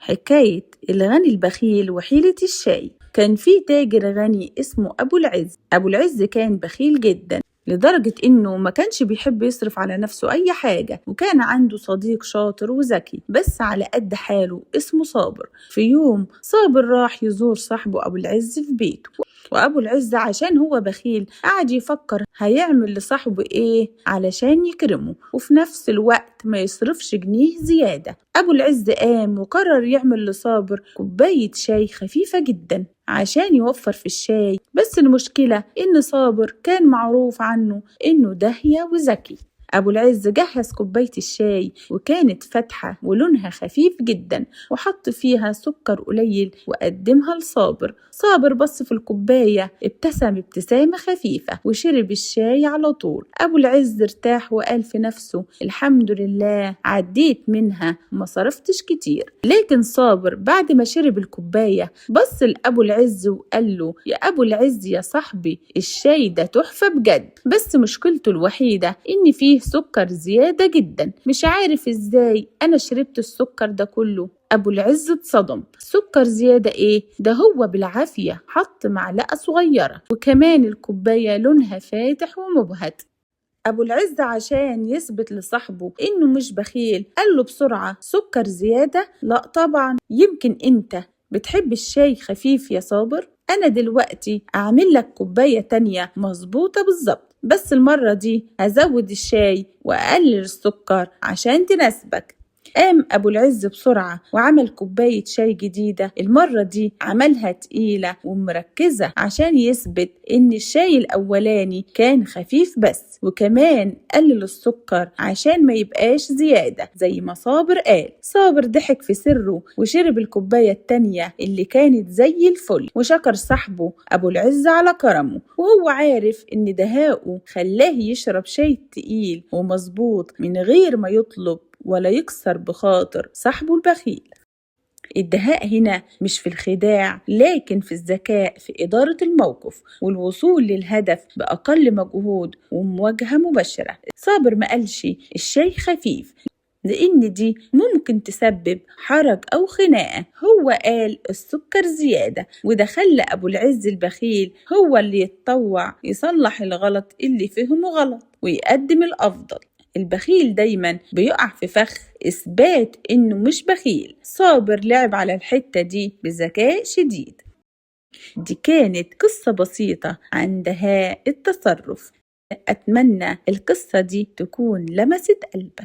حكاية الغني البخيل وحيلة الشاي. كان في تاجر غني اسمه أبو العز كان بخيل جدا لدرجة إنه ما كانش بيحب يصرف على نفسه أي حاجة، وكان عنده صديق شاطر وذكي بس على قد حاله اسمه صابر. في يوم صابر راح يزور صاحبه أبو العز في بيته، وأبو العز عشان هو بخيل قعد يفكر هيعمل لصاحبه إيه علشان يكرمه وفي نفس الوقت ما يصرفش جنيه زيادة. أبو العز قام وقرر يعمل لصابر كوباية شاي خفيفة جدا عشان يوفر في الشاي، بس المشكلة إن صابر كان معروف عنه إنه داهية وذكي. أبو العز جهز كوباية الشاي وكانت فاتحة ولونها خفيف جدا، وحط فيها سكر قليل وقدمها لصابر. صابر بص في الكوباية ابتسم ابتسامة خفيفة وشرب الشاي على طول. أبو العز ارتاح وقال في نفسه الحمد لله عديت منها وما صرفتش كتير. لكن صابر بعد ما شرب الكوباية بص لأبو العز وقال له يا أبو العز يا صاحبي الشاي ده تحفة بجد، بس مشكلته الوحيدة إن فيه سكر زيادة جدا، مش عارف ازاي أنا شربت السكر ده كله. أبو العز اتصدم، سكر زيادة ايه ده، هو بالعافية حط معلقة صغيرة وكمان الكوباية لونها فاتح ومبهت. أبو العز عشان يثبت لصاحبه إنه مش بخيل قال له بسرعة سكر زيادة؟ لا طبعا، يمكن أنت بتحب الشاي خفيف يا صابر، أنا دلوقتي أعمل لك كوباية تانية مظبوطة بالظبط، بس المرة دي هزود الشاي وأقلل السكر عشان تناسبك. قام أبو العز بسرعة وعمل كوباية شاي جديدة، المرة دي عملها تقيلة ومركزة عشان يثبت إن الشاي الأولاني كان خفيف بس، وكمان قلل السكر عشان ما يبقاش زيادة زي ما صابر قال. صابر ضحك في سره وشرب الكوباية التانية اللي كانت زي الفل، وشكر صاحبه أبو العز على كرمه، وهو عارف إن دهاؤه خلاه يشرب شاي تقيل ومظبوط من غير ما يطلب ولا يكسر بخاطر صاحبه البخيل. الدهاء هنا مش في الخداع لكن في الذكاء في إدارة الموقف والوصول للهدف بأقل مجهود ومواجهة مباشرة. صابر ما قالش الشاي خفيف لأن دي ممكن تسبب حرج أو خناقة، هو قال السكر زيادة، وده خلى أبو العز البخيل هو اللي يتطوع يصلح الغلط اللي فهمه غلط ويقدم الأفضل. البخيل دايما بيقع في فخ إثبات إنه مش بخيل. صابر لعب على الحتة دي بذكاء شديد. دي كانت قصة بسيطة عن دهاء التصرف، أتمنى القصة دي تكون لمست قلبك.